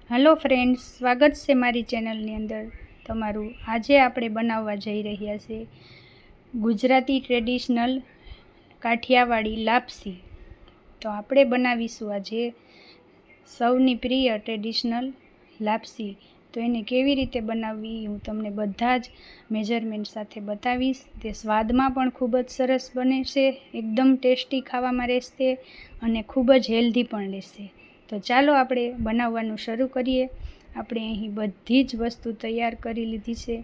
Hello friends, स्वागत है मारी चेनलनी अंदर तमारू। आज આપણે બનાવવા જઈ રહ્યા છે ગુજરાતી ટ્રેડિશનલ કાઠિયાવાડી લાપસી। તો આપણે બનાવીશું આજે સૌની પ્રિય ટ્રેડિશનલ લાપસી। તો એને કેવી રીતે બનાવવી હું તમને બધા જ મેજરમેન્ટ સાથે બતાવીશ। તે સ્વાદમાં પણ ખૂબ જ સરસ બને છે, એકદમ ટેસ્ટી ખાવામાં રહેશે અને ખૂબ જ હેલ્ધી પણ રહેશે। તો ચાલો આપણે બનાવવાનું શરૂ કરીએ। આપણે અહીં બધી જ વસ્તુ તૈયાર કરી લીધી છે।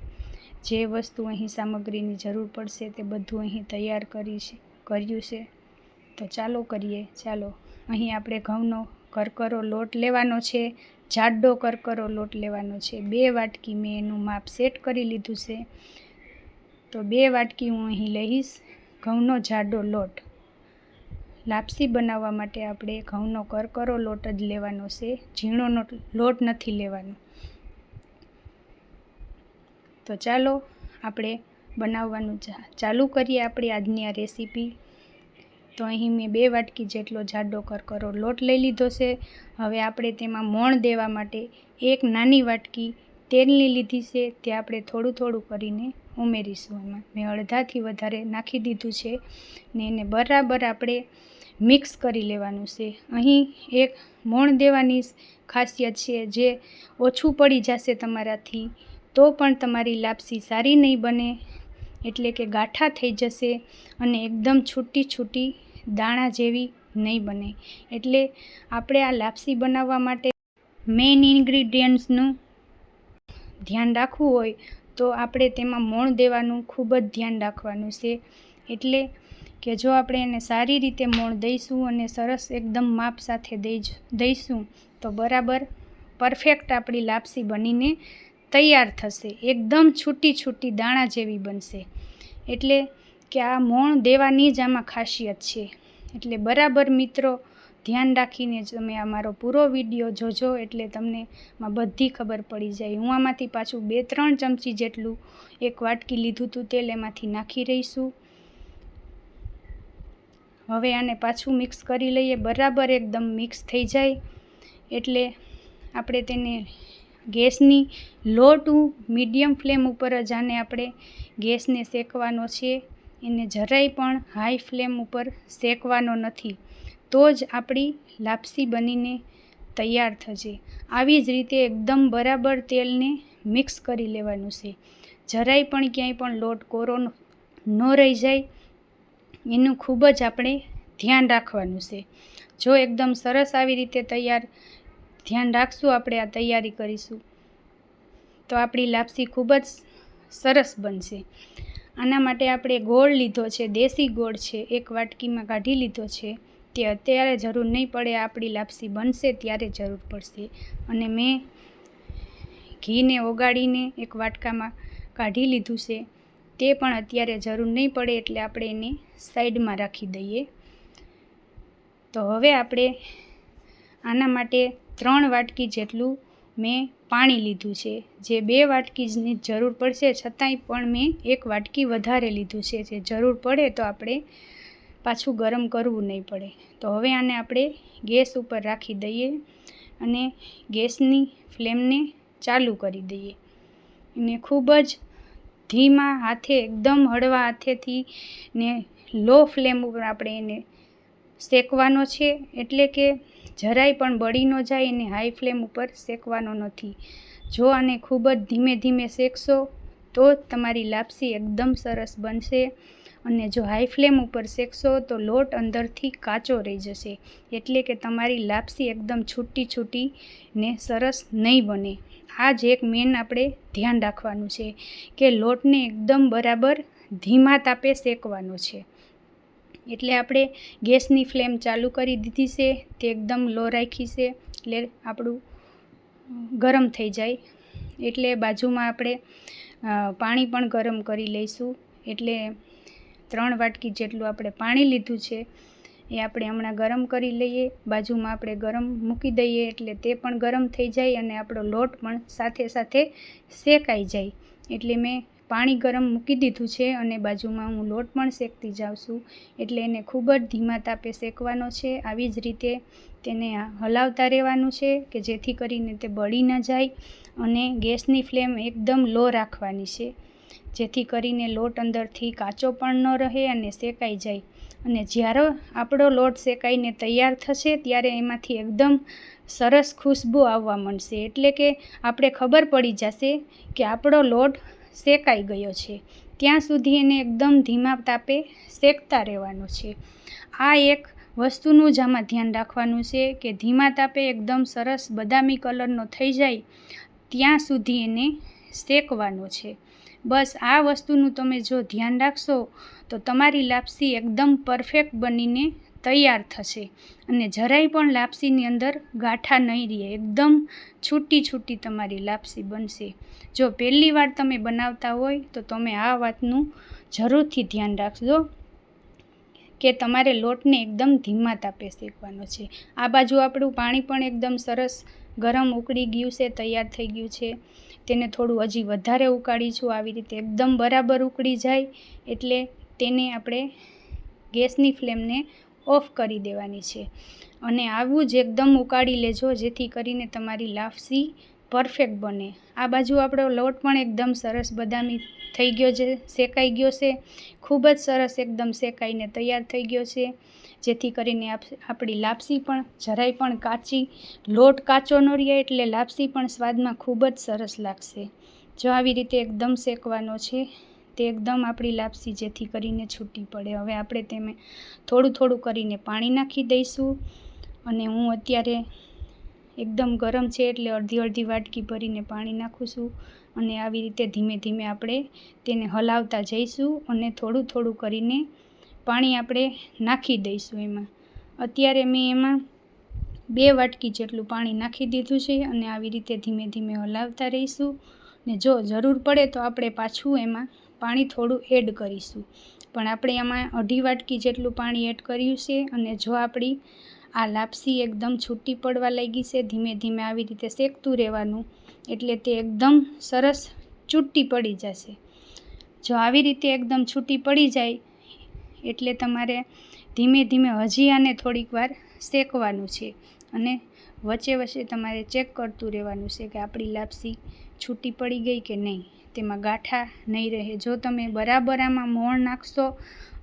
જે વસ્તુ અહીં સામગ્રીની જરૂર પડશે તે બધું અહીં તૈયાર કર્યું છે। તો ચાલો કરીએ। ચાલો, અહીં આપણે ઘઉંનો કરકરો લોટ લેવાનો છે, જાડો કરકરો લોટ લેવાનો છે। 2 વાટકી મેં એનું માપ સેટ કરી લીધું છે। તો 2 વાટકી હું અહીં લઈશ ઘઉંનો જાડો લોટ। લાપસી બનાવવા માટે આપણે ઘઉંનો કરકરો લોટ જ લેવાનો છે, ઝીણો લોટ નથી લેવાનો। તો ચાલો આપણે બનાવવાનું ચાલુ કરીએ આપણી આજની આ રેસીપી। તો અહીં મેં 2 વાટકી જેટલો જાડો કરકરો લોટ લઈ લીધો છે। હવે આપણે તેમાં મોણ દેવા માટે 1 નાની વાટકી તેલની લીધી છે, તે આપણે થોડું થોડું કરીને ઉમેરીશું। એમાં મેં અડધાથી વધારે નાખી દીધું છે ને એને બરાબર આપણે મિક્સ કરી લેવાનું છે। અહીં એક મોણ દેવાની ખાસિયત છે, જે ઓછું પડી જશે તમારાથી તો પણ તમારી લાપસી સારી નહીં બને, એટલે કે ગાંઠા થઈ જશે અને એકદમ છૂટી છૂટી દાણા જેવી નહીં બને। એટલે આપણે આ લાપસી બનાવવા માટે મેઇન ઇન્ગ્રીડિયન્ટ્સનું ધ્યાન રાખવું હોય તો આપણે તેમાં મોણ દેવાનું ખૂબ જ ધ્યાન રાખવાનું છે। એટલે કે જો આપણે એને સારી રીતે મોણ દઈશું અને સરસ એકદમ માપ સાથે દઈશું તો બરાબર પરફેક્ટ આપણી લાપસી બનીને તૈયાર થશે, એકદમ છૂટી છૂટી દાણા જેવી બનશે। એટલે કે આ મોણ દેવાની જ આમાં ખાસિયત છે। એટલે બરાબર મિત્રો ધ્યાન રાખીને તમે અમારો પૂરો વિડીયો જોજો, એટલે તમને બધી ખબર પડી જાય। હું આમાંથી પાછું 2-3 ચમચી જેટલું 1 વાટકી લીધું હતું તેલ એમાંથી નાખી રહીશું। હવે આને પાછું મિક્સ કરી લઈએ, બરાબર એકદમ મિક્સ થઈ જાય એટલે આપણે તેને ગેસની લો ટુ મીડિયમ ફ્લેમ ઉપર જ આને આપણે ગેસને શેકવાનો છે। એને જરાય પણ હાઈ ફ્લેમ ઉપર શેકવાનો નથી, તો જ આપણી લાપસી બનીને તૈયાર થશે। આવી જ રીતે એકદમ બરાબર તેલને મિક્સ કરી લેવાનું છે, જરાય પણ ક્યાંય પણ લોટ કોરો ન રહી જાય એનું ખૂબ જ આપણે ધ્યાન રાખવાનું છે। જો એકદમ સરસ આવી રીતે ધ્યાન રાખશું, આપણે આ તૈયારી કરીશું તો આપણી લાપસી ખૂબ જ સરસ બનશે। આના માટે આપણે ગોળ લીધો છે, દેશી ગોળ છે, 1 વાટકીમાં કાઢી લીધો છે। તે અત્યારે જરૂર નહીં પડે, આપણી લાપસી બનશે ત્યારે જરૂર પડશે। અને મેં ઘીને ઓગાળીને 1 વાટકામાં કાઢી લીધું છે, તે પણ અત્યારે જરૂર નહીં પડે, એટલે આપણે એને સાઈડમાં રાખી દઈએ। તો હવે આપણે આના માટે 3 વાટકી જેટલું મેં પાણી લીધું છે। જે 2 વાટકીની જરૂર પડશે છતાંય પણ મેં 1 વાટકી વધારે લીધું છે, જે જરૂર પડે તો આપણે પાછું ગરમ કરવું નહીં પડે। તો હવે આને આપણે ગેસ ઉપર રાખી દઈએ અને ગેસની ફ્લેમને ચાલુ કરી દઈએ। એને ખૂબ જ ધીમા હાથે, એકદમ હળવા હાથેથી ને લો ફ્લેમ ઉપર આપણે એને શેકવાનો છે, એટલે કે જરાય પણ બળી ન જાય। એને હાઈ ફ્લેમ ઉપર શેકવાનો નથી। જો આને ખૂબ જ ધીમે ધીમે શેકશો તો તમારી લાપસી એકદમ સરસ બનશે, અને જો હાઈ ફ્લેમ ઉપર શેકશો તો લોટ અંદરથી કાચો રહી જશે, એટલે કે તમારી લાપસી એકદમ છૂટી છૂટી ને સરસ નહીં બને। આ જ એક મેન આપણે ધ્યાન રાખવાનું છે કે લોટને એકદમ બરાબર ધીમા તાપે શેકવાનો છે। એટલે આપણે ગેસની ફ્લેમ ચાલુ કરી દીધી છે, તે એકદમ લો રાખી છે, એટલે આપણું ગરમ થઈ જાય। એટલે બાજુમાં આપણે પાણી પણ ગરમ કરી લઈશું। એટલે 3 વાટકી જેટલું આપણે પાણી લીધું છે એ આપણે હમણાં ગરમ કરી લઈએ। બાજુમાં આપણે ગરમ મૂકી દઈએ એટલે તે પણ ગરમ થઈ જાય અને આપણો લોટ પણ સાથે સાથે શેકાઈ જાય। એટલે મેં પાણી ગરમ મૂકી દીધું છે અને બાજુમાં હું લોટ પણ શેકતી જાઉં છું। એટલે એને ખૂબ જ ધીમા તાપે શેકવાનો છે। આવી જ રીતે તેને હલાવતા રહેવાનું છે કે જેથી કરીને તે બળી ન જાય, અને ગેસની ફ્લેમ એકદમ લો રાખવાની છે જેથી કરીને લોટ અંદરથી કાચો પણ ન રહે અને શેકાઈ જાય. અને જ્યારે આપણો લોટ શેકાઈને તૈયાર થશે ત્યારે એમાંથી એકદમ સરસ ખુશ્બુ આવવા માંડશે, એટલે કે આપણે ખબર પડી જશે કે આપણો લોટ શેકાઈ ગયો છે. ત્યાં સુધી એને એકદમ ધીમા તાપે શેકતા રહેવાનું છે. આ એક વસ્તુનું જ આમાં ધ્યાન રાખવાનું છે કે ધીમા તાપે એકદમ સરસ બદામી કલરનો થઈ જાય ત્યાં સુધી એને શેકવાનો છે. બસ આ વસ્તુનું તમે જો ધ્યાન રાખશો તો તમારી લાપસી એકદમ પરફેક્ટ બનીને તૈયાર થશે, અને જરાય પણ લાપસીની અંદર ગાંઠા નહીં રહે, એકદમ છૂટી તમારી લાપસી બનશે. જો પહેલી વાર તમે બનાવતા હોય તો તમે આ વાતનું જરૂરથી ધ્યાન રાખજો કે તમારે લોટને એકદમ ધીમા તાપે શેકવાનો છે. આ બાજુ આપણું પાણી પણ એકદમ સરસ ગરમ ઉકળી ગયું છે, તૈયાર થઈ ગયું છે. તેને થોડું હજી વધારે ઉકાળીશું. આવી રીતે એકદમ બરાબર ઉકળી જાય એટલે તેને આપણે ગેસની ફ્લેમને ઓફ કરી દેવાની છે, અને આવું જ એકદમ ઉકાળી લેજો જેથી કરીને તમારી લાપસી પરફેક્ટ બને. આ બાજુ આપણો લોટ પણ એકદમ સરસ બદામી થઈ ગયો છે, શેકાઈ ગયો છે, ખૂબ જ સરસ એકદમ શેકાઈને તૈયાર થઈ ગયો છે જેથી કરીને આપણી લાપસી પણ જરાય પણ કાચી, લોટ કાચો ન રહે એટલે લાપસી પણ સ્વાદમાં ખૂબ જ સરસ લાગશે. જો આવી રીતે એકદમ શેકવાનો છે તે એકદમ આપણી લાપસી જેથી કરીને છૂટી પડે. હવે આપણે તેમાં થોડું કરીને પાણી નાખી દઈશું, અને હું અત્યારે એકદમ ગરમ છે એટલે અડધી વાટકી ભરીને પાણી નાખું છું, અને આવી રીતે ધીમે આપણે તેને હલાવતા જઈશું અને થોડું કરીને પાણી આપણે નાખી દઈશું એમાં. અત્યારે મેં એમાં 2 વાટકી જેટલું પાણી નાખી દીધું છે, અને આવી રીતે ધીમે હલાવતા રહીશું. ને જો જરૂર પડે તો આપણે પાછું એમાં પાણી થોડું એડ કરીશું, પણ આપણે એમાં 1/2 વાટકી જેટલું પાણી એડ કર્યું છે. અને જો આપણી આ લાપસી એકદમ છૂટી પડવા લાગી છે, ધીમે આવી રીતે શેકતું રહેવાનું એટલે તે એકદમ સરસ છૂટી પડી જશે. જો આવી રીતે એકદમ છૂટી પડી જાય એટલે તમારે ધીમે હજી આને થોડીક વાર શેકવાનું છે, અને વચ્ચે તમારે ચેક કરતું રહેવાનું છે કે આપણી લાપસી છૂટી પડી ગઈ કે નહીં, તેમાં ગાંઠા નહીં રહે. જો તમે બરાબર આમાં મોણ નાખશો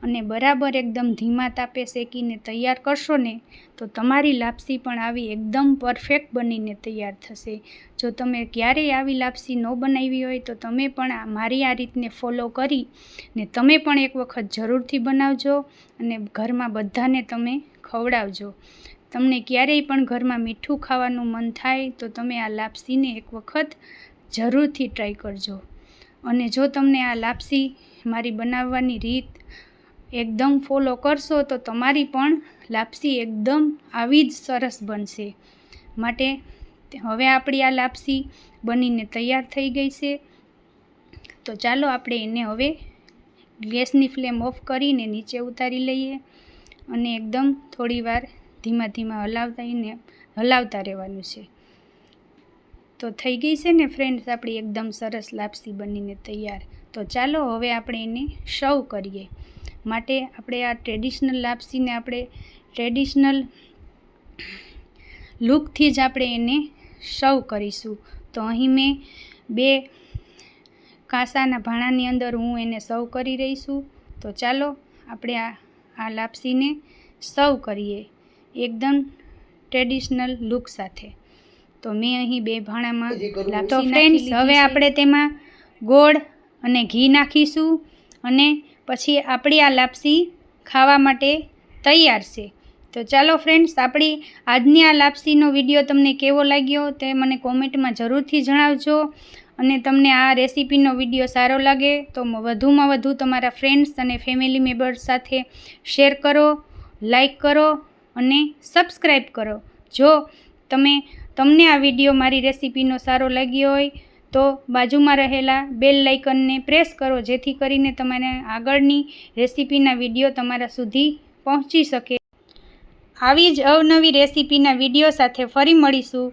અને બરાબર એકદમ ધીમા તાપે શેકીને તૈયાર કરશો ને તો તમારી લાપસી પણ આવી એકદમ પરફેક્ટ બનીને તૈયાર થશે. જો તમે ક્યારેય આવી લાપસી ન બનાવી હોય તો તમે પણ મારી આ રીતને ફોલો કરી ને તમે પણ એક વખત જરૂરથી બનાવજો, અને ઘરમાં બધાને તમે ખવડાવજો. તમને ક્યારેય પણ ઘરમાં મીઠું ખાવાનું મન થાય તો તમે આ લાપસીને એક વખત જરૂરથી ટ્રાય કરજો. અને જો તમને આ લાપસી મારી બનાવવાની રીત એકદમ ફોલો કરશો તો તમારી પણ લાપસી એકદમ આવી જ સરસ બનશે. માટે હવે આપણી આ લાપસી બનીને તૈયાર થઈ ગઈ છે, તો ચાલો આપણે એને હવે ગેસની ફ્લેમ ઓફ કરીને નીચે ઉતારી લઈએ, અને એકદમ થોડી વાર ધીમા હલાવતા રહેવાનું છે. તો થઈ ગઈ છે ને ફ્રેન્ડ્સ આપણી એકદમ સરસ લાપસી બનીને તૈયાર. તો ચાલો હવે આપણે એને સર્વ કરીએ. માટે આપણે આ ટ્રેડિશનલ લાપસીને આપણે ટ્રેડિશનલ લુકથી જ આપણે એને સર્વ કરીશું. તો અહીં મેં 2 કાંસાના ભાણાની અંદર હું એને સર્વ કરી રહી છું. તો ચાલો આપણે આ લાપસીને સર્વ કરીએ એકદમ ટ્રેડિશનલ લુક સાથે. તો મેં અહીં 2 ભાણામાં લાપસી. તો ફ્રેન્ડ્સ હવે આપણે તેમાં ગોળ અને ઘી નાખીશું, અને પછી આપણી આ લાપસી ખાવા માટે તૈયાર છે. તો ચાલો ફ્રેન્ડ્સ, આપણી આજની આ લાપસીનો વિડીયો તમને કેવો લાગ્યો તે મને કોમેન્ટમાં જરૂરથી જણાવજો. અને તમને આ રેસીપીનો વિડીયો સારો લાગે તો વધુમાં વધુ તમારા ફ્રેન્ડ્સ અને ફેમિલી મેમ્બર્સ સાથે શેર કરો, લાઈક કરો અને સબસ્ક્રાઈબ કરો. જો તમને આ વિડીયો મારી રેસીપીનો સારો લાગ્યો હોય તો બાજુમાં રહેલા બેલ આઇકનને પ્રેસ કરો જેથી કરીને તમારે આગળની રેસીપીના વિડીયો તમારા સુધી પહોંચી શકે. આવી જ અવનવી રેસીપીના વિડીયો સાથે ફરી મળીશું.